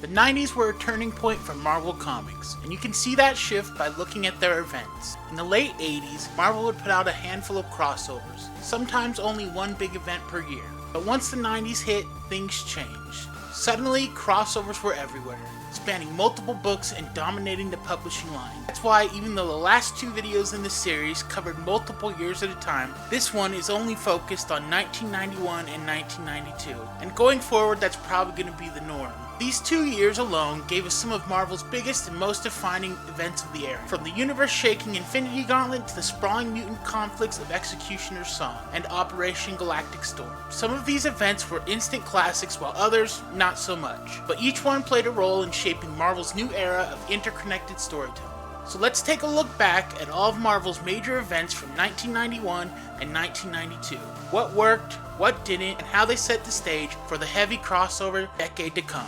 The 90s were a turning point for Marvel Comics, and you can see that shift by looking at their events. In the late 80s, Marvel would put out a handful of crossovers, sometimes only one big event per year. But once the 90s hit, things changed. Suddenly, crossovers were everywhere, spanning multiple books and dominating the publishing line. That's why even though the last two videos in the series covered multiple years at a time, this one is only focused on 1991 and 1992. And going forward, that's probably going to be the norm. These 2 years alone gave us some of Marvel's biggest and most defining events of the era, from the universe-shaking Infinity Gauntlet to the sprawling mutant conflicts of Executioner's Song and Operation Galactic Storm. Some of these events were instant classics while others not so much, but each one played a role in shaping Marvel's new era of interconnected storytelling. So let's take a look back at all of Marvel's major events from 1991 and 1992. What worked, what didn't, and how they set the stage for the heavy crossover decade to come.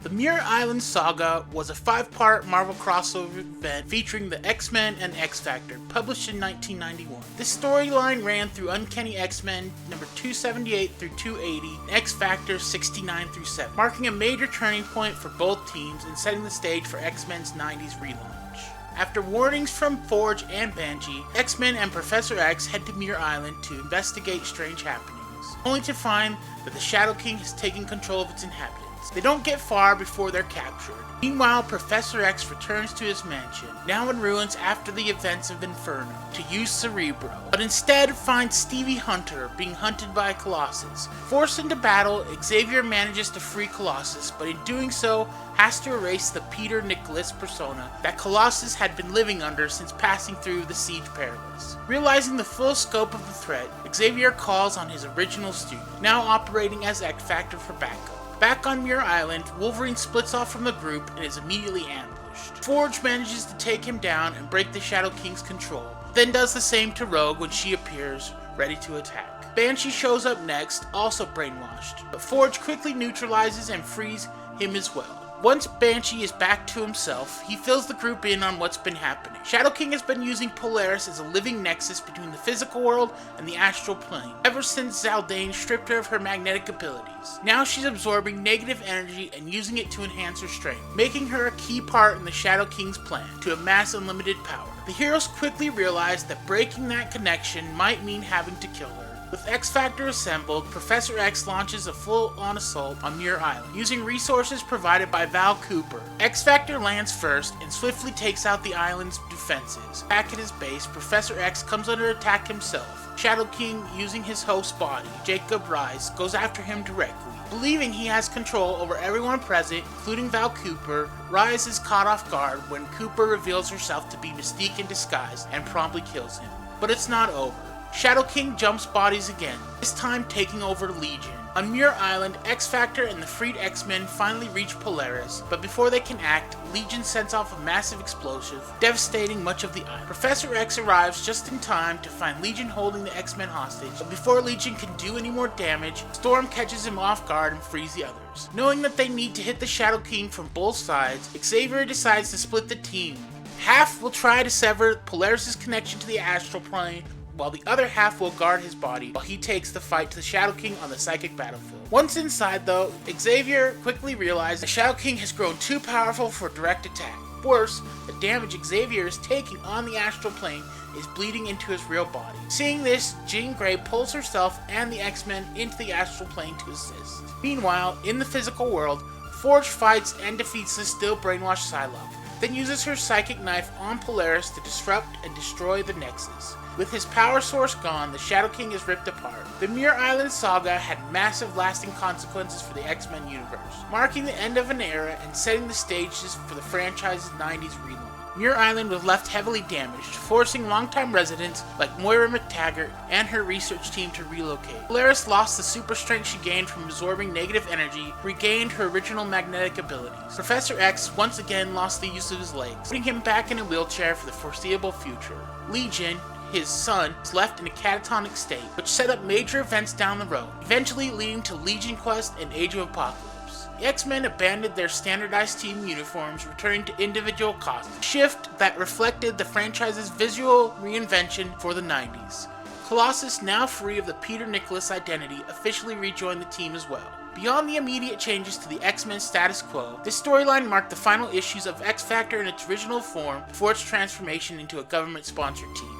The Muir Island Saga was a 5-part Marvel crossover event featuring the X-Men and X-Factor, published in 1991. This storyline ran through Uncanny X-Men number 278 through 280 and X-Factor 69 through 7, marking a major turning point for both teams and setting the stage for X-Men's 90s relaunch. After warnings from Forge and Banshee, X-Men and Professor X head to Muir Island to investigate strange happenings, only to find that the Shadow King has taken control of its inhabitants. They don't get far before they're captured. Meanwhile, Professor X returns to his mansion, now in ruins after the events of Inferno, to use Cerebro, but instead finds Stevie Hunter being hunted by Colossus. Forced into battle, Xavier manages to free Colossus, but in doing so, has to erase the Peter Nicholas persona that Colossus had been living under since passing through the Siege Perilous. Realizing the full scope of the threat, Xavier calls on his original student, now operating as X-Factor for backup. Back on Muir Island, Wolverine splits off from the group and is immediately ambushed. Forge manages to take him down and break the Shadow King's control, then does the same to Rogue when she appears, ready to attack. Banshee shows up next, also brainwashed, but Forge quickly neutralizes and frees him as well. Once Banshee is back to himself, he fills the group in on what's been happening. Shadow King has been using Polaris as a living nexus between the physical world and the astral plane, ever since Zaldane stripped her of her magnetic abilities. Now she's absorbing negative energy and using it to enhance her strength, making her a key part in the Shadow King's plan to amass unlimited power. The heroes quickly realize that breaking that connection might mean having to kill her. With X-Factor assembled, Professor X launches a full-on assault on Muir Island, using resources provided by Val Cooper. X-Factor lands first and swiftly takes out the island's defenses. Back at his base, Professor X comes under attack himself. Shadow King, using his host's body, Jacob Rice, goes after him directly. Believing he has control over everyone present, including Val Cooper, Rise is caught off guard when Cooper reveals herself to be Mystique in disguise and promptly kills him. But it's not over. Shadow King jumps bodies again, this time taking over Legion. On Muir Island, X-Factor and the freed X-Men finally reach Polaris, but before they can act, Legion sends off a massive explosion, devastating much of the island. Professor X arrives just in time to find Legion holding the X-Men hostage, but before Legion can do any more damage, Storm catches him off guard and frees the others. Knowing that they need to hit the Shadow King from both sides, Xavier decides to split the team. Half will try to sever Polaris' connection to the astral plane, while the other half will guard his body while he takes the fight to the Shadow King on the psychic battlefield. Once inside though, Xavier quickly realizes the Shadow King has grown too powerful for direct attack. Worse, the damage Xavier is taking on the astral plane is bleeding into his real body. Seeing this, Jean Grey pulls herself and the X-Men into the astral plane to assist. Meanwhile, in the physical world, Forge fights and defeats the still brainwashed Psylocke, then uses her psychic knife on Polaris to disrupt and destroy the Nexus. With his power source gone, the Shadow King is ripped apart. The Muir Island Saga had massive lasting consequences for the X-Men universe, marking the end of an era and setting the stages for the franchise's 90s relaunch. Muir Island was left heavily damaged, forcing longtime residents like Moira McTaggart and her research team to relocate. Polaris lost the super strength she gained from absorbing negative energy, regained her original magnetic abilities. Professor X once again lost the use of his legs, putting him back in a wheelchair for the foreseeable future. Legion, his son, is left in a catatonic state, which set up major events down the road, eventually leading to Legion Quest and Age of Apocalypse. The X-Men abandoned their standardized team uniforms, returning to individual costumes, a shift that reflected the franchise's visual reinvention for the 90s. Colossus, now free of the Peter Nicholas identity, officially rejoined the team as well. Beyond the immediate changes to the X-Men status quo, this storyline marked the final issues of X-Factor in its original form before its transformation into a government-sponsored team.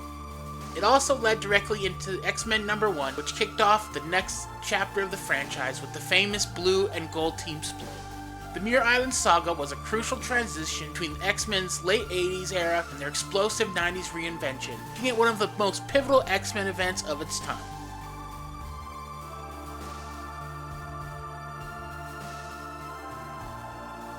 It also led directly into X-Men #1, which kicked off the next chapter of the franchise with the famous blue and gold team split. The Muir Island saga was a crucial transition between X-Men's late 80s era and their explosive 90s reinvention, making it one of the most pivotal X-Men events of its time.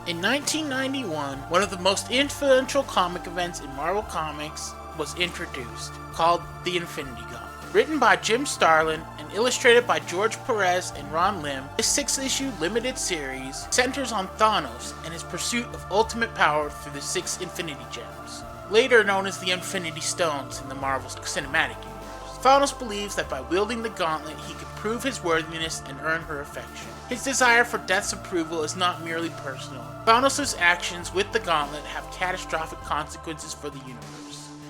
In 1991, one of the most influential comic events in Marvel Comics was introduced, called the Infinity Gauntlet. Written by Jim Starlin and illustrated by George Perez and Ron Lim, this 6-issue limited series centers on Thanos and his pursuit of ultimate power through the 6 Infinity Gems, later known as the Infinity Stones in the Marvel Cinematic Universe. Thanos believes that by wielding the gauntlet, he can prove his worthiness and earn her affection. His desire for Death's approval is not merely personal. Thanos' actions with the gauntlet have catastrophic consequences for the universe.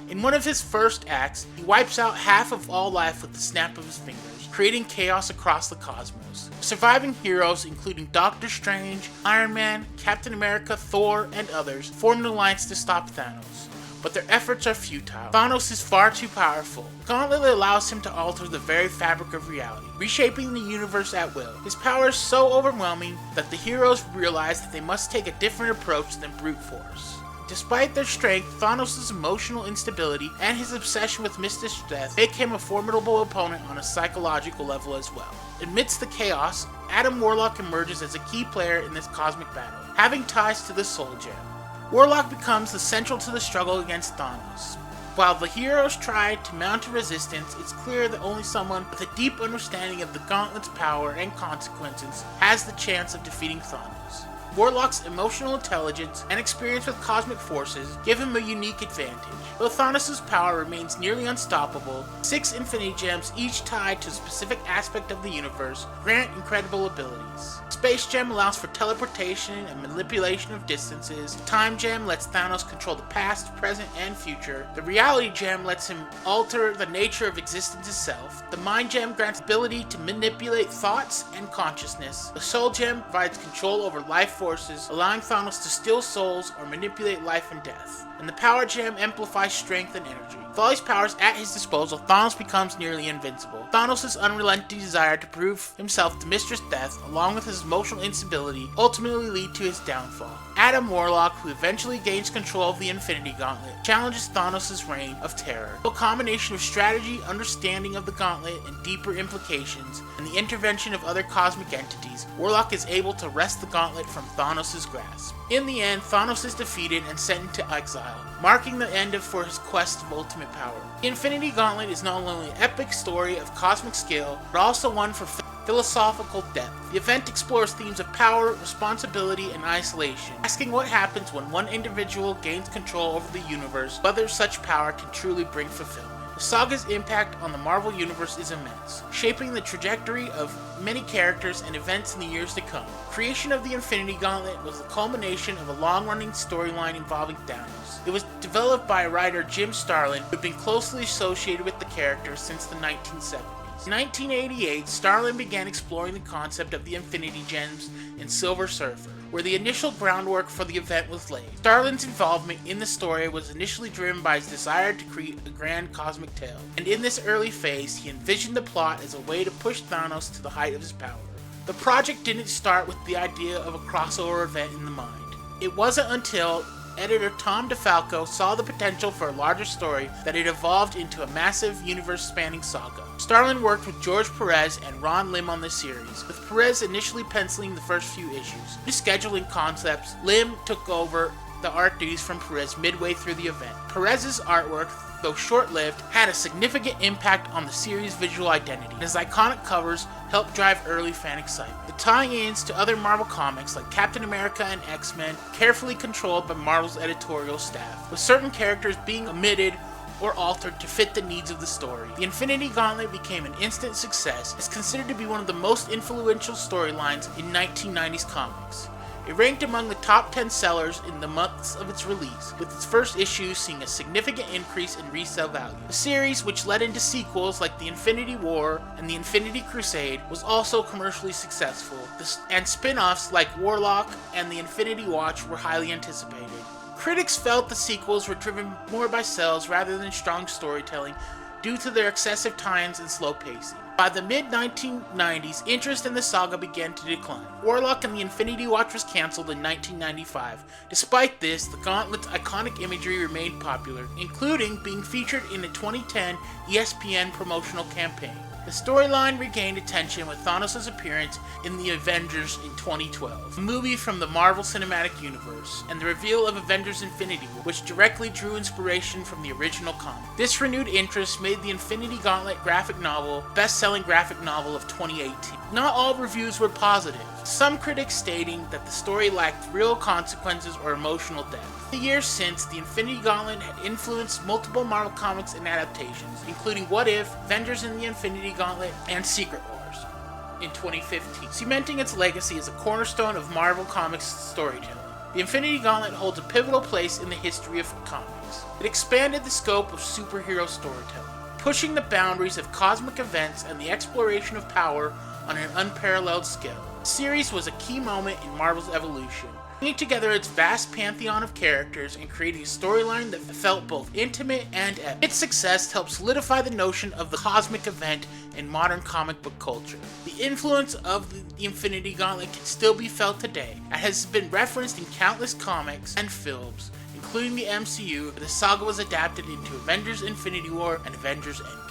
In one of his first acts, he wipes out half of all life with the snap of his fingers, creating chaos across the cosmos. Surviving heroes, including Doctor Strange, Iron Man, Captain America, Thor, and others, form an alliance to stop Thanos. But their efforts are futile. Thanos is far too powerful. The gauntlet allows him to alter the very fabric of reality, reshaping the universe at will. His power is so overwhelming that the heroes realize that they must take a different approach than brute force. Despite their strength, Thanos' emotional instability and his obsession with Mistress Death make him a formidable opponent on a psychological level as well. Amidst the chaos, Adam Warlock emerges as a key player in this cosmic battle, having ties to the Soul Gem. Warlock becomes the central to the struggle against Thanos. While the heroes try to mount a resistance, it's clear that only someone with a deep understanding of the Gauntlet's power and consequences has the chance of defeating Thanos. Warlock's emotional intelligence and experience with cosmic forces give him a unique advantage. Though Thanos' power remains nearly unstoppable, 6 Infinity Gems, each tied to a specific aspect of the universe, grant incredible abilities. Space Gem allows for teleportation and manipulation of distances. Time Gem lets Thanos control the past, present, and future. The Reality Gem lets him alter the nature of existence itself. The Mind Gem grants ability to manipulate thoughts and consciousness. The Soul Gem provides control over life forces, allowing Thanos to steal souls or manipulate life and death. And the Power Gem amplifies strength and energy. With all these powers at his disposal, Thanos becomes nearly invincible. Thanos' unrelenting desire to prove himself to Mistress Death, along with his emotional instability, ultimately lead to his downfall. Adam Warlock, who eventually gains control of the Infinity Gauntlet, challenges Thanos' reign of terror. A combination of strategy, understanding of the Gauntlet, and deeper implications, and the intervention of other cosmic entities, Warlock is able to wrest the Gauntlet from Thanos' grasp. In the end, Thanos is defeated and sent into exile, marking the end for his quest of ultimate power. The Infinity Gauntlet is not only an epic story of cosmic skill, but also one for philosophical depth. The event explores themes of power, responsibility, and isolation, asking what happens when one individual gains control over the universe, whether such power can truly bring fulfillment. The saga's impact on the Marvel Universe is immense, shaping the trajectory of many characters and events in the years to come. Creation of the Infinity Gauntlet was the culmination of a long-running storyline involving Thanos. It was developed by writer Jim Starlin, who had been closely associated with the character since the 1970s. In 1988, Starlin began exploring the concept of the Infinity Gems in Silver Surfer, where the initial groundwork for the event was laid. Starlin's involvement in the story was initially driven by his desire to create a grand cosmic tale, and in this early phase, he envisioned the plot as a way to push Thanos to the height of his power. The project didn't start with the idea of a crossover event in the mind. It wasn't until editor Tom DeFalco saw the potential for a larger story that it evolved into a massive universe-spanning saga. Starlin worked with George Perez and Ron Lim on the series, with Perez initially penciling the first few issues. Rescheduling concepts, Lim took over the art duties from Perez midway through the event. Perez's artwork, though short-lived, had a significant impact on the series' visual identity, and his iconic covers helped drive early fan excitement. The tie-ins to other Marvel comics like Captain America and X-Men, carefully controlled by Marvel's editorial staff, with certain characters being omitted or altered to fit the needs of the story. The Infinity Gauntlet became an instant success. It's considered to be one of the most influential storylines in 1990s comics. It ranked among the top 10 sellers in the months of its release, with its first issue seeing a significant increase in resale value. The series, which led into sequels like The Infinity War and The Infinity Crusade, was also commercially successful, and spin-offs like Warlock and The Infinity Watch were highly anticipated. Critics felt the sequels were driven more by sales rather than strong storytelling due to their excessive tie-ins and slow pacing. By the mid-1990s, interest in the saga began to decline. Warlock and the Infinity Watch was cancelled in 1995. Despite this, the Gauntlet's iconic imagery remained popular, including being featured in a 2010 ESPN promotional campaign. The storyline regained attention with Thanos' appearance in The Avengers in 2012, a movie from the Marvel Cinematic Universe, and the reveal of Avengers Infinity War, which directly drew inspiration from the original comic. This renewed interest made the Infinity Gauntlet graphic novel the best-selling graphic novel of 2018. Not all reviews were positive, some critics stating that the story lacked real consequences or emotional depth. In the years since, the Infinity Gauntlet had influenced multiple Marvel comics and adaptations, including What If, Avengers in the Infinity Gauntlet, and Secret Wars in 2015, cementing its legacy as a cornerstone of Marvel Comics storytelling. The Infinity Gauntlet holds a pivotal place in the history of comics. It expanded the scope of superhero storytelling, pushing the boundaries of cosmic events and the exploration of power on an unparalleled scale. The series was a key moment in Marvel's evolution, bringing together its vast pantheon of characters and creating a storyline that felt both intimate and epic. Its success helped solidify the notion of the cosmic event in modern comic book culture. The influence of the Infinity Gauntlet can still be felt today, and has been referenced in countless comics and films, including the MCU, where the saga was adapted into Avengers Infinity War and Avengers Endgame.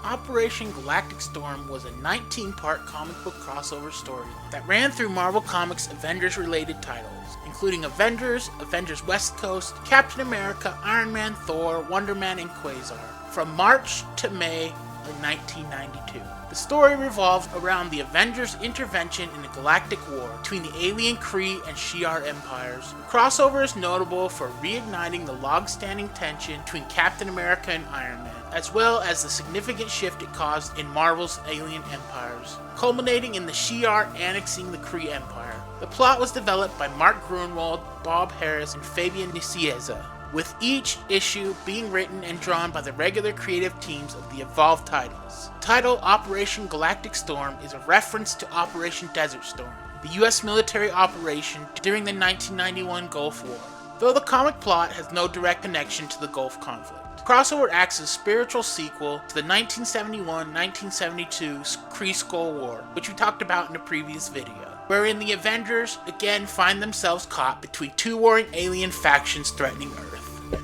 Operation Galactic Storm was a 19-part comic book crossover story that ran through Marvel Comics Avengers-related titles, including Avengers, Avengers West Coast, Captain America, Iron Man, Thor, Wonder Man, and Quasar, from March to May of 1992. The story revolved around the Avengers' intervention in a galactic war between the alien Kree and Shi'ar empires. The crossover is notable for reigniting the long-standing tension between Captain America and Iron Man, as well as the significant shift it caused in Marvel's alien empires, culminating in the Shi'ar annexing the Kree Empire. The plot was developed by Mark Gruenwald, Bob Harris, and Fabian Nicieza, with each issue being written and drawn by the regular creative teams of the Evolved titles. The title Operation Galactic Storm is a reference to Operation Desert Storm, the US military operation during the 1991 Gulf War, though the comic plot has no direct connection to the Gulf conflict. The crossover acts as a spiritual sequel to the 1971-1972 Kree-Skrull War, which we talked about in a previous video, wherein the Avengers again find themselves caught between two warring alien factions threatening Earth.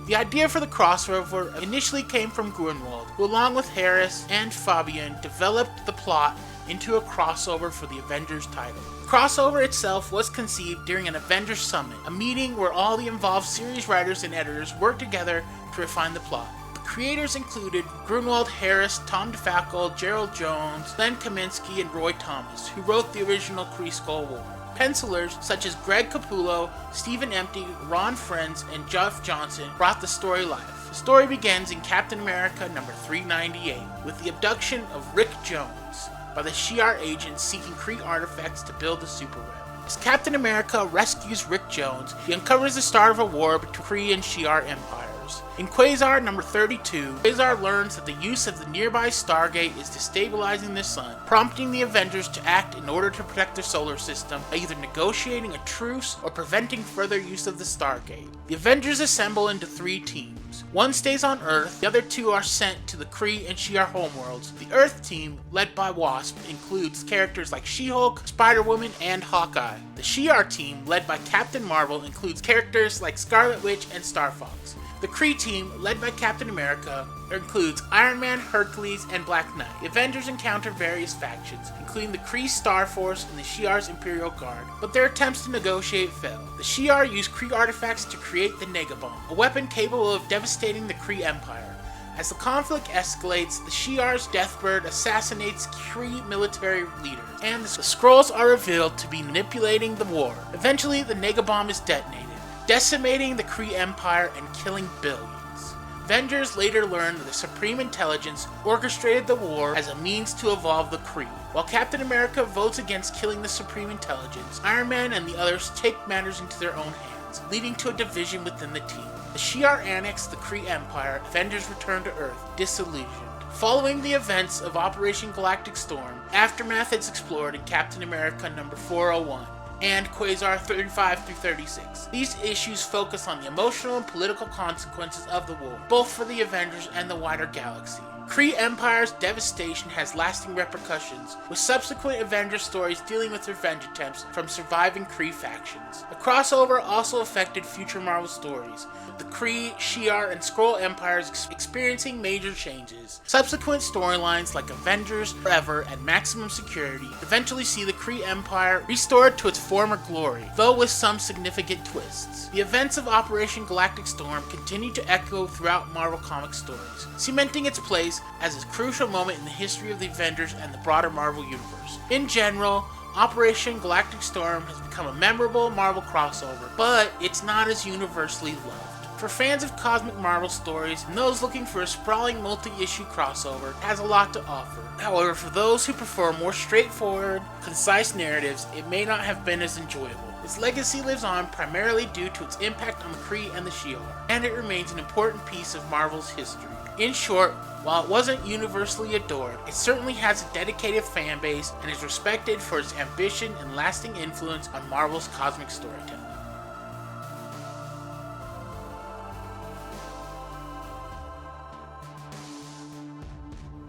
The idea for the crossover initially came from Gruenwald, who along with Harris and Fabian developed the plot into a crossover for the Avengers title. The crossover itself was conceived during an Avengers Summit, a meeting where all the involved series writers and editors worked together to refine the plot. The creators included Gruenwald, Harris, Tom DeFalco, Gerald Jones, Len Kaminsky, and Roy Thomas, who wrote the original Kree-Skrull War. Pencilers such as Greg Capullo, Stephen Empty, Ron Frenz, and Jeff Johnson brought the story life. The story begins in Captain America number 398 with the abduction of Rick Jones by the Shi'ar agents seeking Kree artifacts to build the super web. As Captain America rescues Rick Jones, he uncovers the start of a war between Kree and Shi'ar empires. In Quasar number 32, Quasar learns that the use of the nearby Stargate is destabilizing the sun, prompting the Avengers to act in order to protect their solar system by either negotiating a truce or preventing further use of the Stargate. The Avengers assemble into three teams. One stays on Earth, the other two are sent to the Kree and Shi'ar homeworlds. The Earth team, led by Wasp, includes characters like She-Hulk, Spider-Woman, and Hawkeye. The Shi'ar team, led by Captain Marvel, includes characters like Scarlet Witch and Star Fox. The Kree team, led by Captain America, includes Iron Man, Hercules, and Black Knight. The Avengers encounter various factions, including the Kree Star Force and the Shi'ar's Imperial Guard, but their attempts to negotiate fail. The Shi'ar use Kree artifacts to create the Negabomb, a weapon capable of devastating the Kree Empire. As the conflict escalates, the Shi'ar's Deathbird assassinates Kree military leaders, and the Skrulls are revealed to be manipulating the war. Eventually, the Negabomb is detonated, decimating the Kree Empire and killing billions. Avengers later learned that the Supreme Intelligence orchestrated the war as a means to evolve the Kree. While Captain America votes against killing the Supreme Intelligence, Iron Man and the others take matters into their own hands, leading to a division within the team. The Shi'ar annex the Kree Empire, Avengers return to Earth, disillusioned. Following the events of Operation Galactic Storm, Aftermath is explored in Captain America number 401 and Quasar 35 through 36. These issues focus on the emotional and political consequences of the war, both for the Avengers and the wider galaxy. Kree Empire's devastation has lasting repercussions, with subsequent Avengers stories dealing with revenge attempts from surviving Kree factions. The crossover also affected future Marvel stories, with the Kree, Shi'ar, and Skrull Empires experiencing major changes. Subsequent storylines like Avengers Forever and Maximum Security eventually see the Kree Empire restored to its former glory, though with some significant twists. The events of Operation Galactic Storm continue to echo throughout Marvel Comics stories, cementing its place as a crucial moment in the history of the Avengers and the broader Marvel Universe. In general, Operation Galactic Storm has become a memorable Marvel crossover, but it's not as universally loved. For fans of cosmic Marvel stories and those looking for a sprawling multi-issue crossover, it has a lot to offer. However, for those who prefer more straightforward, concise narratives, it may not have been as enjoyable. Its legacy lives on primarily due to its impact on the Kree and the Shi'ar, and it remains an important piece of Marvel's history. In short, while it wasn't universally adored, it certainly has a dedicated fan base and is respected for its ambition and lasting influence on Marvel's cosmic storytelling.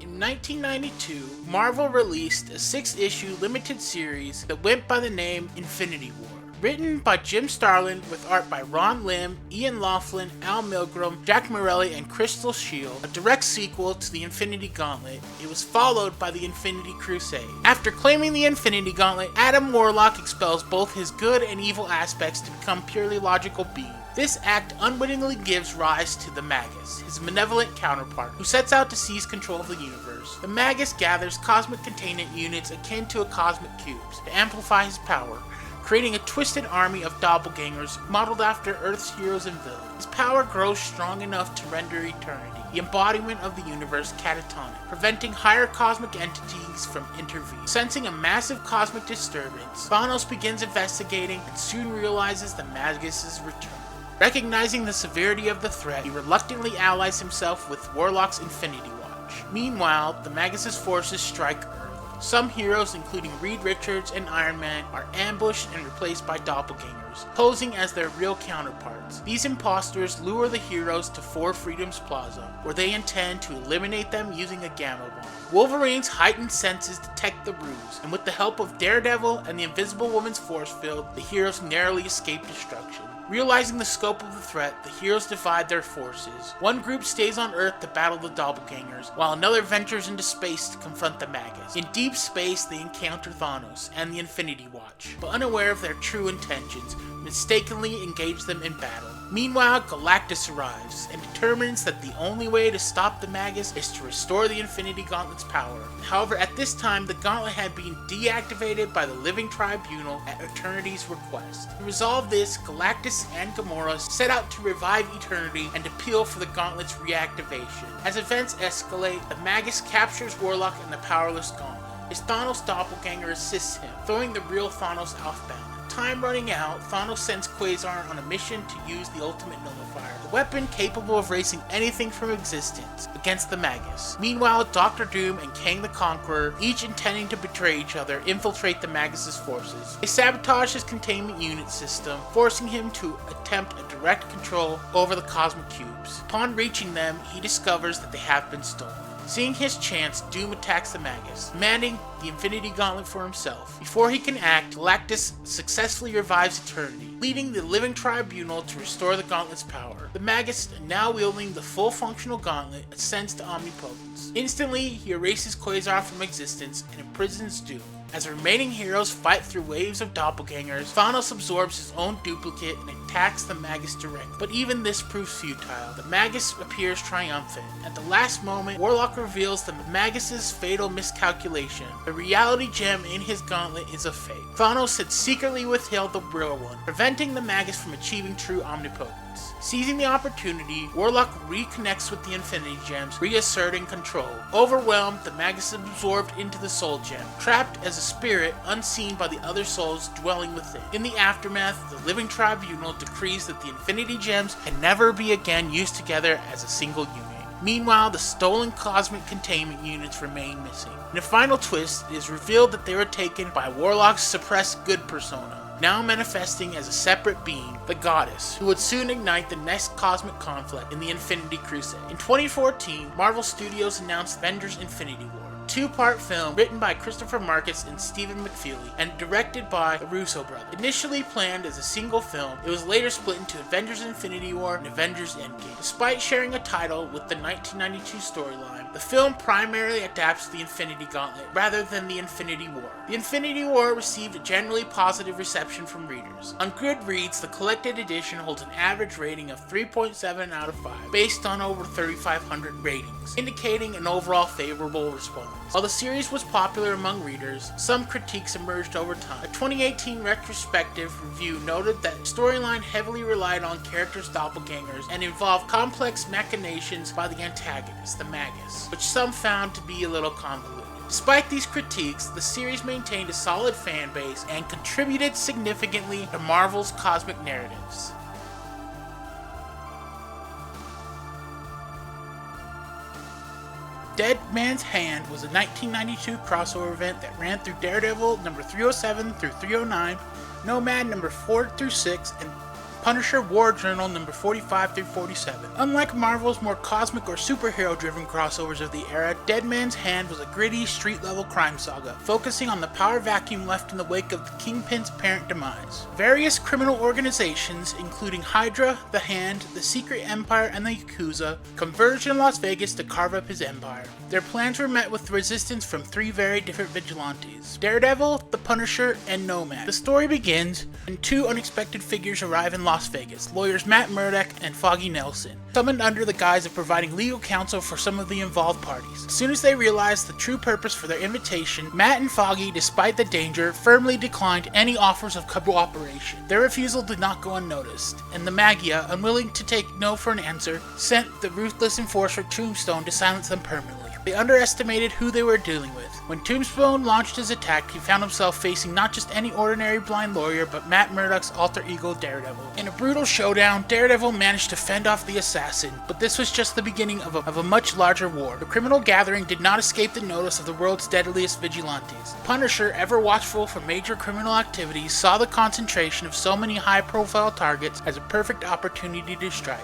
In 1992, Marvel released a 6-issue limited series that went by the name Infinity War. Written by Jim Starlin with art by Ron Lim, Ian Laughlin, Al Milgrom, Jack Morelli, and Crystal Shield, a direct sequel to the Infinity Gauntlet, it was followed by the Infinity Crusade. After claiming the Infinity Gauntlet, Adam Warlock expels both his good and evil aspects to become purely logical beings. This act unwittingly gives rise to the Magus, his malevolent counterpart, who sets out to seize control of the universe. The Magus gathers cosmic containment units akin to a cosmic cubes to amplify his power, creating a twisted army of doppelgangers modeled after Earth's heroes and villains. His power grows strong enough to render eternity, the embodiment of the universe, catatonic, preventing higher cosmic entities from intervening. Sensing a massive cosmic disturbance, Thanos begins investigating and soon realizes the Magus' return. Recognizing the severity of the threat, he reluctantly allies himself with Warlock's Infinity Watch. Meanwhile, the Magus' forces strike Earth. Some heroes, including Reed Richards and Iron Man, are ambushed and replaced by doppelgangers, posing as their real counterparts. These imposters lure the heroes to Four Freedoms Plaza, where they intend to eliminate them using a gamma bomb. Wolverine's heightened senses detect the ruse, and with the help of Daredevil and the Invisible Woman's force field, the heroes narrowly escape destruction. Realizing the scope of the threat, the heroes divide their forces. One group stays on Earth to battle the doppelgangers, while another ventures into space to confront the Magus. In deep space, they encounter Thanos and the Infinity Watch, but unaware of their true intentions, mistakenly engage them in battle. Meanwhile, Galactus arrives and determines that the only way to stop the Magus is to restore the Infinity Gauntlet's power. However, at this time, the Gauntlet had been deactivated by the Living Tribunal at Eternity's request. To resolve this, Galactus and Gamora set out to revive Eternity and appeal for the Gauntlet's reactivation. As events escalate, the Magus captures Warlock and the powerless Gauntlet. His Thanos doppelganger assists him, throwing the real Thanos off-balance. Time running out, Thanos sends Quasar on a mission to use the Ultimate Nullifier, a weapon capable of erasing anything from existence against the Magus. Meanwhile, Doctor Doom and Kang the Conqueror, each intending to betray each other, infiltrate the Magus' forces. They sabotage his containment unit system, forcing him to attempt a direct control over the cosmic cubes. Upon reaching them, he discovers that they have been stolen. Seeing his chance, Doom attacks the Magus, demanding the Infinity Gauntlet for himself. Before he can act, Galactus successfully revives Eternity, leading the Living Tribunal to restore the Gauntlet's power. The Magus, now wielding the full functional Gauntlet, ascends to omnipotence. Instantly, he erases Quasar from existence and imprisons Doom. As the remaining heroes fight through waves of doppelgangers, Thanos absorbs his own duplicate and attacks the Magus directly. But even this proves futile. The Magus appears triumphant. At the last moment, Warlock reveals the Magus' fatal miscalculation. The reality gem in his gauntlet is a fake. Thanos had secretly withheld the real one, preventing the Magus from achieving true omnipotence. violence. Seizing the opportunity, Warlock reconnects with the Infinity Gems, reasserting control. Overwhelmed, the Magus is absorbed into the Soul Gem, trapped as a spirit unseen by the other souls dwelling within. In the aftermath, the Living Tribunal decrees that the Infinity Gems can never be again used together as a single unit. Meanwhile, the stolen cosmic containment units remain missing. In a final twist, it is revealed that they were taken by Warlock's suppressed good persona, now manifesting as a separate being, the Goddess, who would soon ignite the next cosmic conflict in the Infinity Crusade. In 2014, Marvel Studios announced Avengers Infinity War, a two-part film written by Christopher Marcus and Stephen McFeely and directed by the Russo brothers. Initially planned as a single film, it was later split into Avengers Infinity War and Avengers Endgame. Despite sharing a title with the 1992 storyline, the film primarily adapts the Infinity Gauntlet rather than the Infinity War. The Infinity War received a generally positive reception from readers. On Goodreads, the collected edition holds an average rating of 3.7 out of 5, based on over 3,500 ratings, indicating an overall favorable response. While the series was popular among readers, some critiques emerged over time. A 2018 retrospective review noted that the storyline heavily relied on characters' doppelgangers and involved complex machinations by the antagonist, the Magus, which some found to be a little convoluted. Despite these critiques, the series maintained a solid fan base and contributed significantly to Marvel's cosmic narratives. Dead Man's Hand was a 1992 crossover event that ran through Daredevil number 307 through 309, Nomad number 4 through 6, and Punisher War Journal number 45 through 47. Unlike Marvel's more cosmic or superhero-driven crossovers of the era, Dead Man's Hand was a gritty, street-level crime saga, focusing on the power vacuum left in the wake of the Kingpin's apparent demise. Various criminal organizations, including Hydra, the Hand, the Secret Empire, and the Yakuza, converged in Las Vegas to carve up his empire. Their plans were met with resistance from three very different vigilantes: Daredevil, the Punisher, and Nomad. The story begins when two unexpected figures arrive in Las Vegas, lawyers Matt Murdock and Foggy Nelson, summoned under the guise of providing legal counsel for some of the involved parties. As soon as they realized the true purpose for their invitation, Matt and Foggy, despite the danger, firmly declined any offers of cooperation. Their refusal did not go unnoticed, and the Magia, unwilling to take no for an answer, sent the ruthless enforcer Tombstone to silence them permanently. They underestimated who they were dealing with. When Tombstone launched his attack, he found himself facing not just any ordinary blind lawyer, but Matt Murdock's alter ego Daredevil. In a brutal showdown, Daredevil managed to fend off the assassin, but this was just the beginning of a much larger war. The criminal gathering did not escape the notice of the world's deadliest vigilantes. Punisher, ever watchful for major criminal activities, saw the concentration of so many high-profile targets as a perfect opportunity to strike.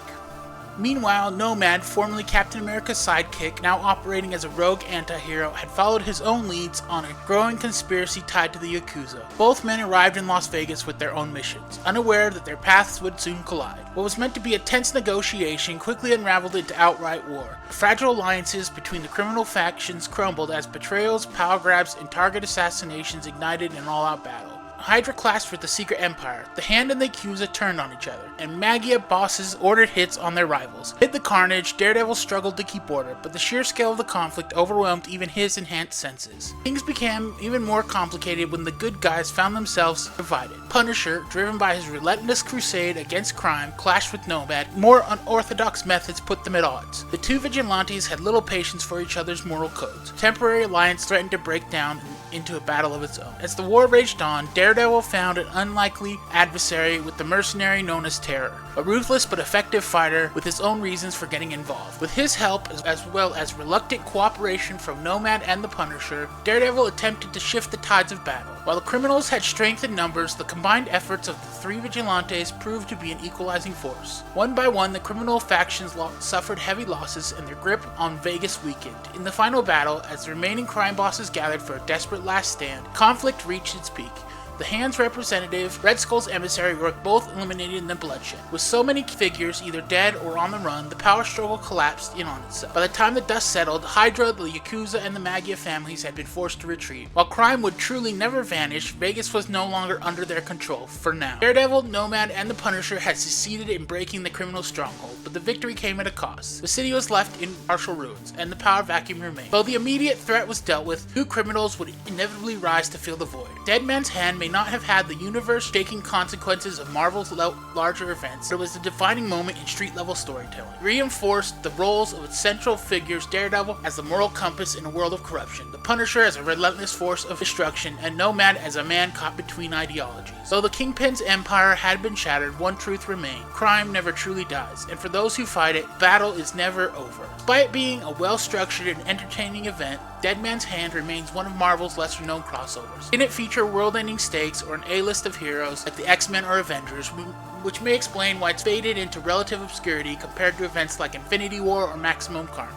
Meanwhile, Nomad, formerly Captain America's sidekick, now operating as a rogue anti-hero, had followed his own leads on a growing conspiracy tied to the Yakuza. Both men arrived in Las Vegas with their own missions, unaware that their paths would soon collide. What was meant to be a tense negotiation quickly unraveled into outright war. Fragile alliances between the criminal factions crumbled as betrayals, power grabs, and target assassinations ignited an all-out battle. Hydra clashed with the Secret Empire, the Hand and the Yakuza turned on each other, and Magia bosses ordered hits on their rivals. Amid the carnage, Daredevil struggled to keep order, but the sheer scale of the conflict overwhelmed even his enhanced senses. Things became even more complicated when the good guys found themselves divided. Punisher, driven by his relentless crusade against crime, clashed with Nomad. More unorthodox methods put them at odds. The two vigilantes had little patience for each other's moral codes. Temporary alliance threatened to break down into a battle of its own. As the war raged on, Daredevil found an unlikely adversary with the mercenary known as Terror, a ruthless but effective fighter with his own reasons for getting involved. With his help, as well as reluctant cooperation from Nomad and the Punisher, Daredevil attempted to shift the tides of battle. While the criminals had strength in numbers, the combined efforts of the three vigilantes proved to be an equalizing force. One by one, the criminal factions suffered heavy losses and their grip on Vegas weakened. In the final battle, as the remaining crime bosses gathered for a desperate last stand, conflict reached its peak. The Hand's representative, Red Skull's emissary, were both eliminated in the bloodshed. With so many figures either dead or on the run, the power struggle collapsed in on itself. By the time the dust settled, Hydra, the Yakuza, and the Magia families had been forced to retreat. While crime would truly never vanish, Vegas was no longer under their control, for now. Daredevil, Nomad, and the Punisher had succeeded in breaking the criminal stronghold, but the victory came at a cost. The city was left in partial ruins, and the power vacuum remained. Though the immediate threat was dealt with, new criminals would inevitably rise to fill the void. Dead Man's Hand may not have had the universe-shaking consequences of Marvel's larger events, but it was a defining moment in street-level storytelling. It reinforced the roles of its central figures, Daredevil as the moral compass in a world of corruption, the Punisher as a relentless force of destruction, and Nomad as a man caught between ideologies. Though the Kingpin's empire had been shattered, one truth remained: crime never truly dies, and for those who fight it, battle is never over. Despite being a well-structured and entertaining event, Dead Man's Hand remains one of Marvel's lesser-known crossovers. It didn't feature world-ending stakes or an A-list of heroes like the X-Men or Avengers, which may explain why it's faded into relative obscurity compared to events like Infinity War or Maximum Carnage.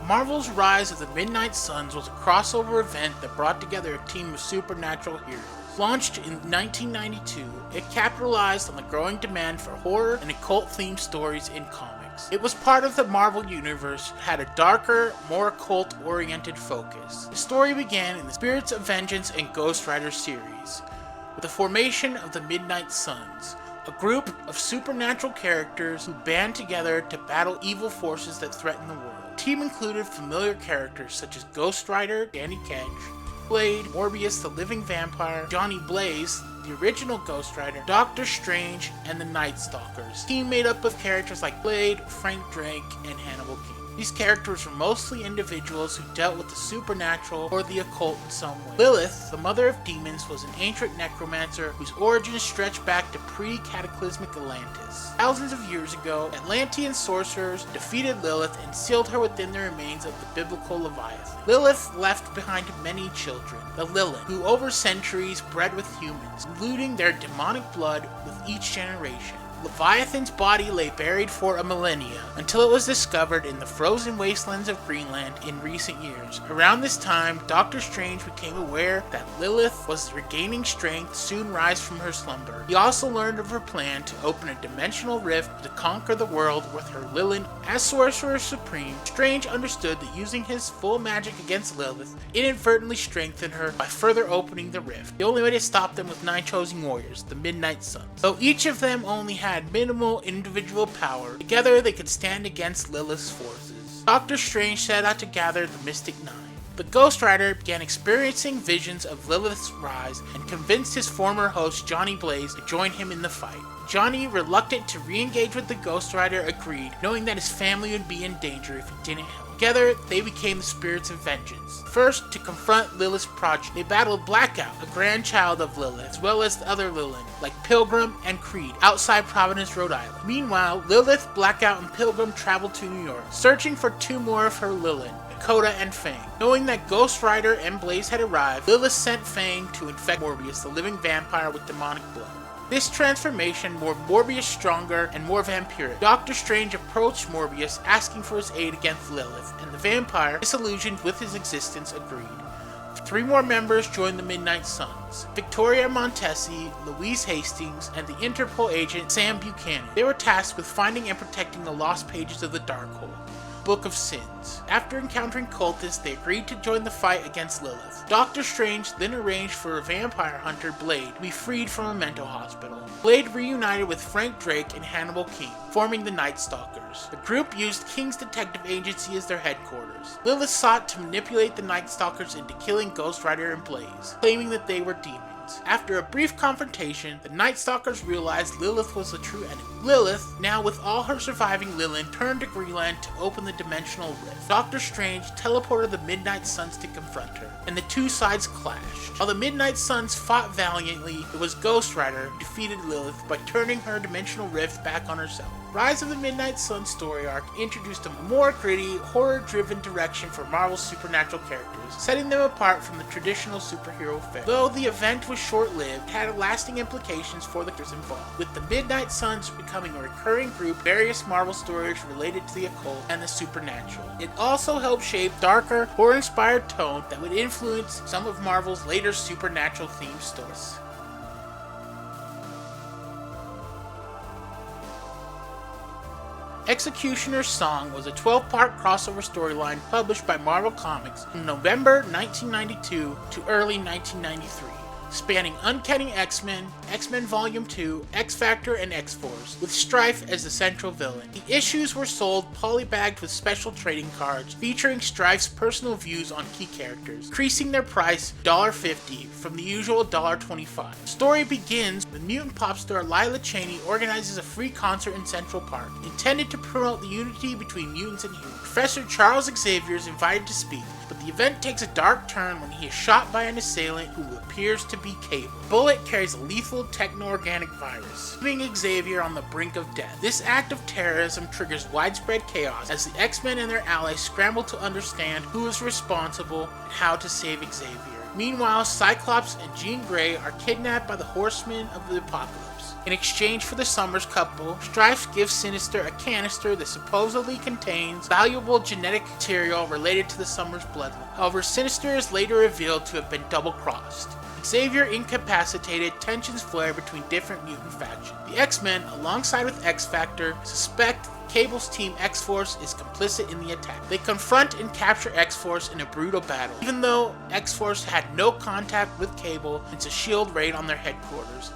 Marvel's Rise of the Midnight Suns was a crossover event that brought together a team of supernatural heroes. Launched in 1992, it capitalized on the growing demand for horror and occult-themed stories in comics. It was part of the Marvel Universe, had a darker, more occult-oriented focus. The story began in the Spirits of Vengeance and Ghost Rider series, with the formation of the Midnight Suns, a group of supernatural characters who band together to battle evil forces that threaten the world. The team included familiar characters such as Ghost Rider, Danny Ketch, Blade, Morbius the Living Vampire, Johnny Blaze, the original Ghost Rider, Doctor Strange, and the Night Stalkers. A team made up of characters like Blade, Frank Drake, and Hannibal King. These characters were mostly individuals who dealt with the supernatural or the occult in some way. Lilith, the mother of demons, was an ancient necromancer whose origins stretch back to pre-cataclysmic Atlantis. Thousands of years ago, Atlantean sorcerers defeated Lilith and sealed her within the remains of the biblical Leviathan. Lilith left behind many children, the Lilith, who over centuries bred with humans, diluting their demonic blood with each generation. Leviathan's body lay buried for a millennia, until it was discovered in the frozen wastelands of Greenland in recent years. Around this time, Doctor Strange became aware that Lilith was regaining strength to soon rise from her slumber. He also learned of her plan to open a dimensional rift to conquer the world with her Lilith. As Sorcerer Supreme, Strange understood that using his full magic against Lilith inadvertently strengthened her by further opening the rift. The only way to stop them was 9 chosen warriors, the Midnight Suns. Though each of them only had minimal individual power, together they could stand against Lilith's forces. Doctor Strange set out to gather the Mystic Nine. The Ghost Rider began experiencing visions of Lilith's rise and convinced his former host Johnny Blaze to join him in the fight. Johnny, reluctant to re-engage with the Ghost Rider, agreed, knowing that his family would be in danger if he didn't help. Together, they became the Spirits of Vengeance. First, to confront Lilith's progeny, they battled Blackout, a grandchild of Lilith, as well as the other Lilith, like Pilgrim and Creed, outside Providence, Rhode Island. Meanwhile, Lilith, Blackout, and Pilgrim traveled to New York, searching for 2 more of her Lilith, Dakota and Fang. Knowing that Ghost Rider and Blaze had arrived, Lilith sent Fang to infect Morbius, the living vampire with demonic blood. This transformation made Morbius stronger and more vampiric. Doctor Strange approached Morbius, asking for his aid against Lilith, and the vampire, disillusioned with his existence, agreed. 3 more members joined the Midnight Suns: Victoria Montesi, Louise Hastings, and the Interpol agent Sam Buchanan. They were tasked with finding and protecting the lost pages of the Darkhold, Book of Sins. After encountering cultists, they agreed to join the fight against Lilith. Doctor Strange then arranged for a vampire hunter, Blade, to be freed from a mental hospital. Blade reunited with Frank Drake and Hannibal King, forming the Night Stalkers. The group used King's Detective Agency as their headquarters. Lilith sought to manipulate the Night Stalkers into killing Ghost Rider and Blaze, claiming that they were demons. After a brief confrontation, the Night Stalkers realized Lilith was the true enemy. Lilith, now with all her surviving Lilith, turned to Greenland to open the dimensional rift. Doctor Strange teleported the Midnight Suns to confront her, and the 2 sides clashed. While the Midnight Suns fought valiantly, it was Ghost Rider who defeated Lilith by turning her dimensional rift back on herself. Rise of the Midnight Suns story arc introduced a more gritty, horror-driven direction for Marvel's supernatural characters, setting them apart from the traditional superhero fare. Though the event was short-lived, it had lasting implications for the characters involved, with the Midnight Suns becoming a recurring group of various Marvel stories related to the occult and the supernatural. It also helped shape darker, horror-inspired tone that would influence some of Marvel's later supernatural-themed stories. Executioner's Song was a 12-part crossover storyline published by Marvel Comics from November 1992 to early 1993. spanning Uncanny X-Men, X-Men Volume 2, X-Factor, and X-Force, with Strife as the central villain. The issues were sold polybagged with special trading cards featuring Strife's personal views on key characters, increasing their price $1.50 from the usual $1.25. The story begins when mutant pop star Lila Cheney organizes a free concert in Central Park, intended to promote the unity between mutants and humans. Professor Charles Xavier is invited to speak, but the event takes a dark turn when he is shot by an assailant who appears to be Cable. Bullet carries a lethal techno-organic virus, leaving Xavier on the brink of death. This act of terrorism triggers widespread chaos as the X-Men and their allies scramble to understand who is responsible and how to save Xavier. Meanwhile, Cyclops and Jean Grey are kidnapped by the Horsemen of the Apocalypse. In exchange for the Summers couple, Strife gives Sinister a canister that supposedly contains valuable genetic material related to the Summers bloodline. However, Sinister is later revealed to have been double-crossed. Xavier incapacitated, tensions flare between different mutant factions. The X-Men, alongside with X-Factor, suspect Cable's team X-Force is complicit in the attack. They confront and capture X-Force in a brutal battle, even though X-Force had no contact with Cable since a SHIELD raid on their headquarters.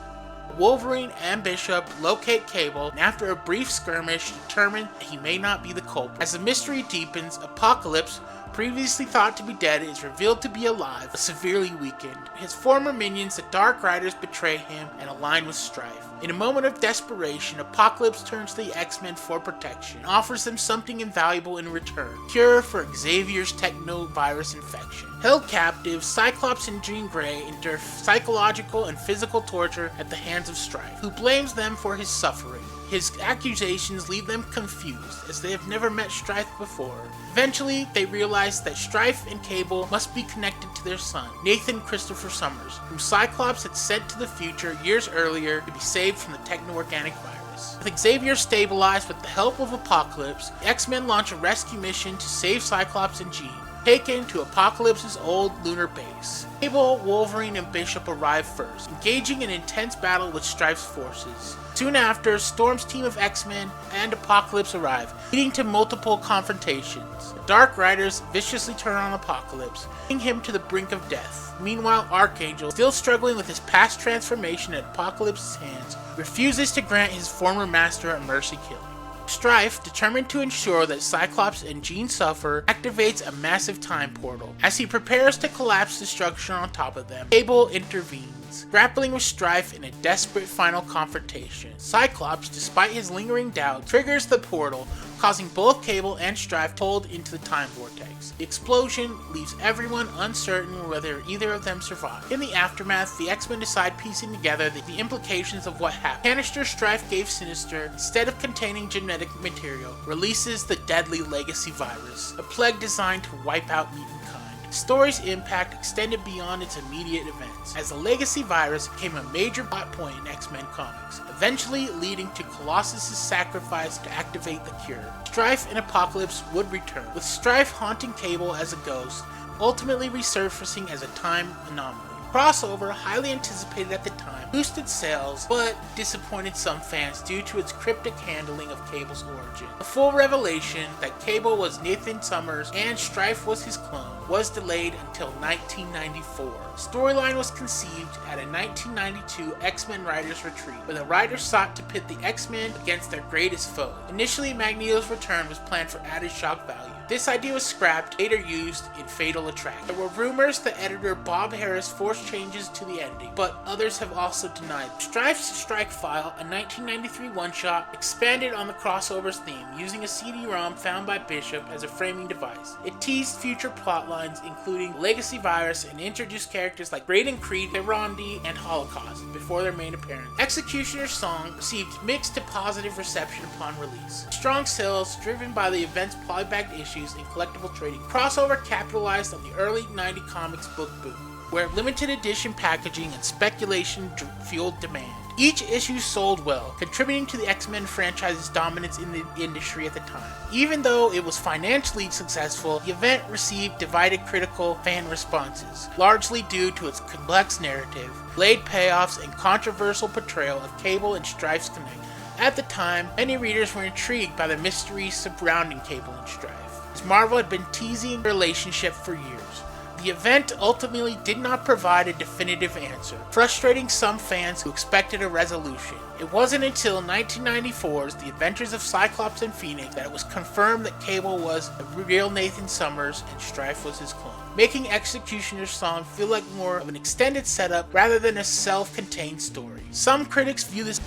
Wolverine and Bishop locate Cable, and after a brief skirmish, determine that he may not be the culprit. As the mystery deepens, Apocalypse, previously thought to be dead, is revealed to be alive, but severely weakened. His former minions, the Dark Riders, betray him and align with Strife. In a moment of desperation, Apocalypse turns to the X-Men for protection and offers them something invaluable in return: cure for Xavier's techno-virus infection. Held captive, Cyclops and Jean Grey endure psychological and physical torture at the hands of Strife, who blames them for his suffering. His accusations leave them confused, as they have never met Strife before. Eventually, they realize that Strife and Cable must be connected to their son, Nathan Christopher Summers, whom Cyclops had sent to the future years earlier to be saved from the techno-organic virus. With Xavier stabilized with the help of Apocalypse, the X-Men launch a rescue mission to save Cyclops and Jean, taken to Apocalypse's old lunar base. Cable, Wolverine, and Bishop arrive first, engaging in an intense battle with Strife's forces. Soon after, Storm's team of X-Men and Apocalypse arrive, leading to multiple confrontations. The Dark Riders viciously turn on Apocalypse, bringing him to the brink of death. Meanwhile, Archangel, still struggling with his past transformation at Apocalypse's hands, refuses to grant his former master a mercy killing. Strife, determined to ensure that Cyclops and Jean suffer, activates a massive time portal. As he prepares to collapse the structure on top of them, Cable intervenes, grappling with Strife in a desperate final confrontation. Cyclops, despite his lingering doubts, triggers the portal, causing both Cable and Strife to hold into the time vortex. The explosion leaves everyone uncertain whether either of them survive. In the aftermath, the X-Men decide piecing together the implications of what happened. The canister Strife gave Sinister, instead of containing genetic material, releases the deadly Legacy virus, a plague designed to wipe out mutant kind. The story's impact extended beyond its immediate events, as the Legacy virus became a major plot point in X-Men comics, eventually leading to Colossus' sacrifice to activate the cure. Strife and Apocalypse would return, with Strife haunting Cable as a ghost, ultimately resurfacing as a time anomaly. Crossover, highly anticipated at the time, boosted sales, but disappointed some fans due to its cryptic handling of Cable's origin. The full revelation that Cable was Nathan Summers and Strife was his clone was delayed until 1994. The storyline was conceived at a 1992 X-Men Writers Retreat, where the writers sought to pit the X-Men against their greatest foe. Initially, Magneto's return was planned for added shock value. This idea was scrapped, later used in Fatal Attraction. There were rumors that editor Bob Harris forced changes to the ending, but others have also denied. Strife's Strike File, a 1993 one-shot, expanded on the crossover's theme, using a CD-ROM found by Bishop as a framing device. It teased future plotlines, including Legacy Virus, and introduced characters like Braden Creed, Herondi, and Holocaust before their main appearance. Executioner's Song received mixed to positive reception upon release. Strong sales, driven by the event's polybagged issues and collectible trading. Crossover capitalized on the early 90 comics book boom, where limited edition packaging and speculation fueled demand. Each issue sold well, contributing to the X-Men franchise's dominance in the industry at the time. Even though it was financially successful, the event received divided critical fan responses, largely due to its complex narrative, delayed payoffs, and controversial portrayal of Cable and Strife's connection. At the time, many readers were intrigued by the mystery surrounding Cable and Strife, as Marvel had been teasing the relationship for years. The event ultimately did not provide a definitive answer, frustrating some fans who expected a resolution. It wasn't until 1994's The Adventures of Cyclops and Phoenix that it was confirmed that Cable was a real Nathan Summers and Strife was his clone, making Executioner's Song feel like more of an extended setup rather than a self-contained story. Some critics view this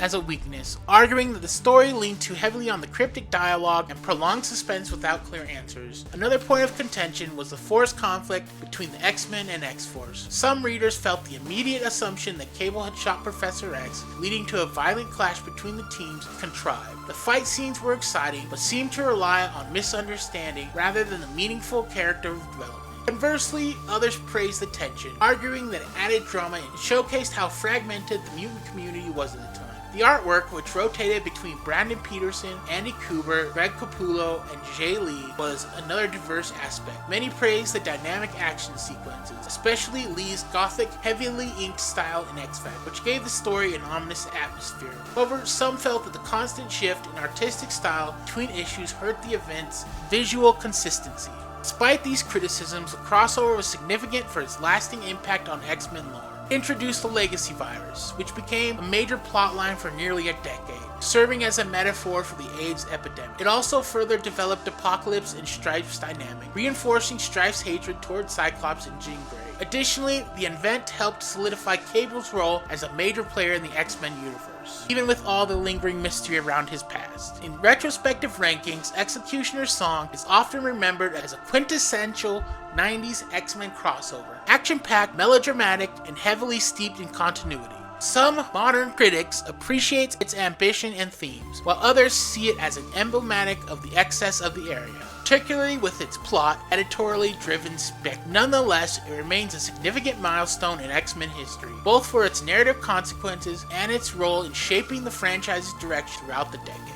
as a weakness, arguing that the story leaned too heavily on the cryptic dialogue and prolonged suspense without clear answers. Another point of contention was the forced conflict between the X-Men and X-Force. Some readers felt the immediate assumption that Cable had shot Professor X, leading to a violent clash between the teams, contrived. The fight scenes were exciting, but seemed to rely on misunderstanding rather than the meaningful character development. Conversely, others praised the tension, arguing that it added drama and showcased how fragmented the mutant community was at the time. The artwork, which rotated between Brandon Peterson, Andy Kubert, Greg Capullo, and Jay Lee, was another diverse aspect. Many praised the dynamic action sequences, especially Lee's gothic, heavily inked style in X-Factor, which gave the story an ominous atmosphere. However, some felt that the constant shift in artistic style between issues hurt the event's visual consistency. Despite these criticisms, the crossover was significant for its lasting impact on X-Men lore. It introduced the Legacy Virus, which became a major plotline for nearly a decade, serving as a metaphor for the AIDS epidemic. It also further developed Apocalypse and Strife's dynamic, reinforcing Strife's hatred toward Cyclops and Jean Grey. Additionally, the event helped solidify Cable's role as a major player in the X-Men universe, even with all the lingering mystery around his past. In retrospective rankings, Executioner's Song is often remembered as a quintessential 90s X-Men crossover, action-packed, melodramatic, and heavily steeped in continuity. Some modern critics appreciate its ambition and themes, while others see it as emblematic of the excess of the area, particularly with its plot, editorially driven spec. Nonetheless, it remains a significant milestone in X-Men history, both for its narrative consequences and its role in shaping the franchise's direction throughout the decade.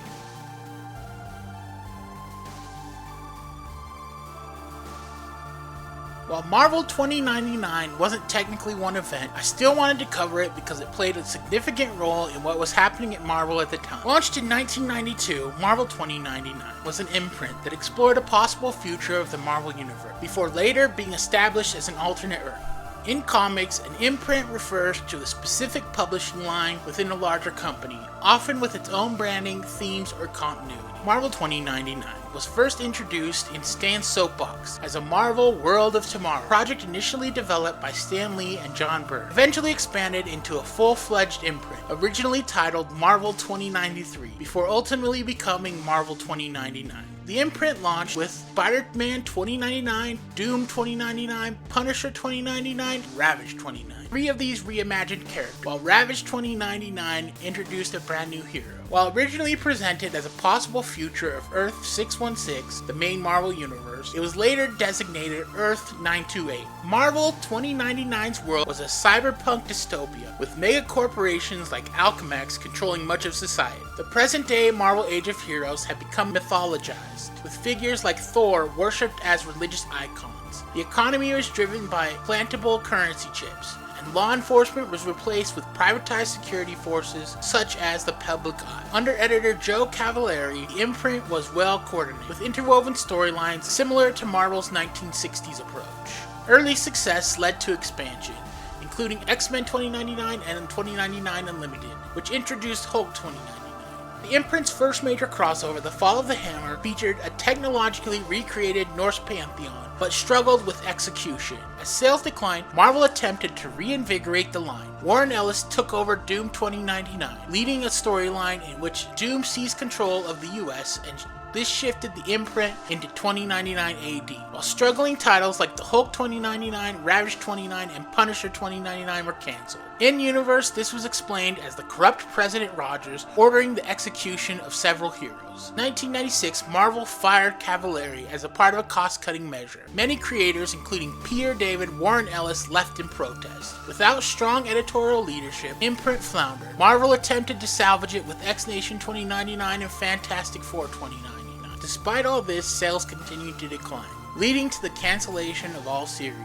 While Marvel 2099 wasn't technically one event, I still wanted to cover it because it played a significant role in what was happening at Marvel at the time. Launched in 1992, Marvel 2099 was an imprint that explored a possible future of the Marvel Universe, before later being established as an alternate Earth. In comics, an imprint refers to a specific publishing line within a larger company, often with its own branding, themes, or continuity. Marvel 2099 was first introduced in Stan's Soapbox as a Marvel World of Tomorrow project initially developed by Stan Lee and John Byrne, eventually expanded into a full-fledged imprint, originally titled Marvel 2093, before ultimately becoming Marvel 2099. The imprint launched with Spider-Man 2099, Doom 2099, Punisher 2099, and Ravage 2099. Three of these reimagined characters, while Ravage 2099 introduced a brand new hero. While originally presented as a possible future of Earth 616, the main Marvel universe, it was later designated Earth 928. Marvel 2099's world was a cyberpunk dystopia, with mega corporations like Alchemax controlling much of society. The present-day Marvel Age of Heroes had become mythologized, with figures like Thor worshipped as religious icons. The economy was driven by plantable currency chips, and law enforcement was replaced with privatized security forces such as the Public Eye. Under editor Joe Cavalieri, the imprint was well coordinated, with interwoven storylines similar to Marvel's 1960s approach. Early success led to expansion, including X-Men 2099 and 2099 Unlimited, which introduced Hulk 2099. The imprint's first major crossover, The Fall of the Hammer, featured a technologically recreated Norse pantheon, but struggled with execution. As sales declined, Marvel attempted to reinvigorate the line. Warren Ellis took over Doom 2099, leading a storyline in which Doom seized control of the US, and this shifted the imprint into 2099 AD, while struggling titles like the Hulk 2099, Ravage 2099, and Punisher 2099 were cancelled. In-universe, this was explained as the corrupt President Rogers ordering the execution of several heroes. In 1996, Marvel fired Cavalieri as a part of a cost-cutting measure. Many creators, including Peter David, Warren Ellis, left in protest. Without strong editorial leadership, imprint floundered. Marvel attempted to salvage it with X-Nation 2099 and Fantastic Four 2099. Despite all this, sales continued to decline. leading to the cancellation of all series.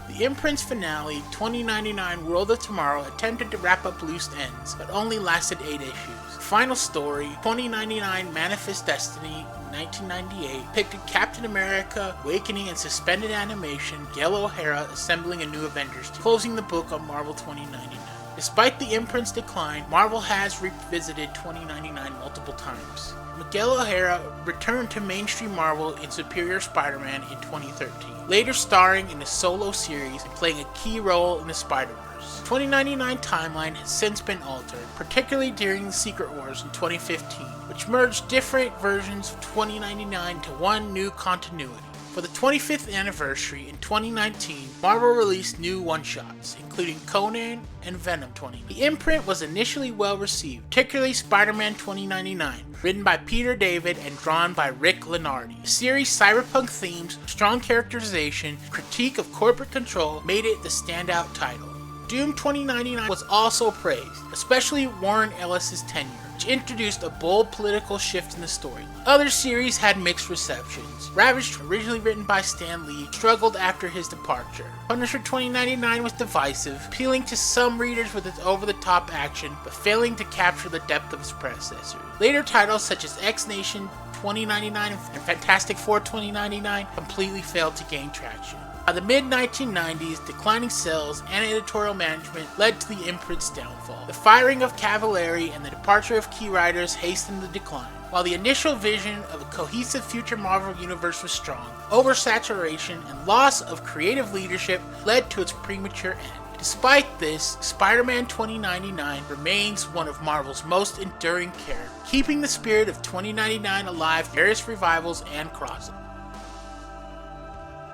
The imprint's finale, 2099 World of Tomorrow, attempted to wrap up loose ends, but only lasted 8 issues. Final story, 2099 Manifest Destiny, 1998, depicted Captain America awakening in suspended animation, Miguel O'Hara assembling a new Avengers team, closing the book on Marvel 2099. Despite the imprint's decline, Marvel has revisited 2099 multiple times. Miguel O'Hara returned to mainstream Marvel in Superior Spider-Man in 2013, later starring in a solo series and playing a key role in the Spider-Verse. 2099 timeline has since been altered, particularly during the Secret Wars in 2015, which merged different versions of 2099 to one new continuity. For the 25th anniversary in 2019, Marvel released new one-shots, including Conan and Venom 20. The imprint was initially well received, particularly Spider-Man 2099, written by Peter David and drawn by Rick Lenardi. The series' cyberpunk themes, strong characterization, critique of corporate control made it the standout title. Doom 2099 was also praised, especially Warren Ellis's tenure, which introduced a bold political shift in the story. Other series had mixed receptions. Ravaged, originally written by Stan Lee, struggled after his departure. Punisher 2099 was divisive, appealing to some readers with its over-the-top action, but failing to capture the depth of its predecessor. Later titles such as X-Nation 2099 and Fantastic Four 2099 completely failed to gain traction. By the mid-1990s, declining sales and editorial management led to the imprint's downfall. The firing of Cavallari and the departure of key writers hastened the decline. While the initial vision of a cohesive future Marvel universe was strong, oversaturation and loss of creative leadership led to its premature end. Despite this, Spider-Man 2099 remains one of Marvel's most enduring characters, keeping the spirit of 2099 alive through various revivals and crossovers.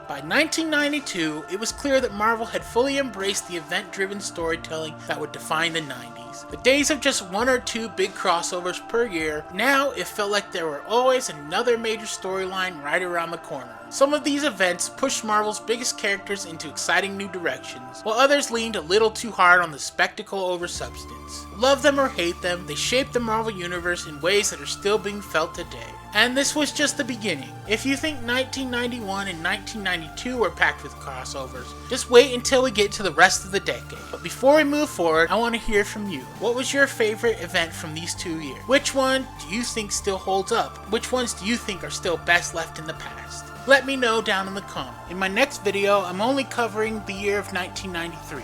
By 1992, it was clear that Marvel had fully embraced the event-driven storytelling that would define the 90s. The days of just one or two big crossovers per year, now it felt like there were always another major storyline right around the corner. Some of these events pushed Marvel's biggest characters into exciting new directions, while others leaned a little too hard on the spectacle over substance. Love them or hate them, they shaped the Marvel Universe in ways that are still being felt today. And this was just the beginning. If you think 1991 and 1992 were packed with crossovers, just wait until we get to the rest of the decade. But before we move forward, I want to hear from you. What was your favorite event from these 2 years? Which one do you think still holds up? Which ones do you think are still best left in the past? Let me know down in the comments. In my next video, I'm only covering the year of 1993,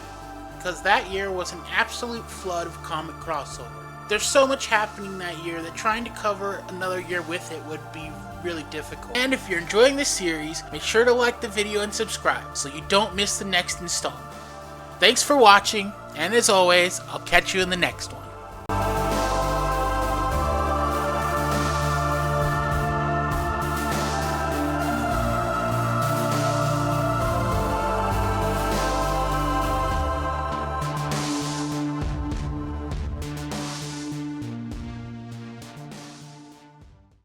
because that year was an absolute flood of comic crossover. There's so much happening that year that trying to cover another year with it would be really difficult. And if you're enjoying this series, make sure to like the video and subscribe so you don't miss the next installment. Thanks for watching, and as always, I'll catch you in the next one.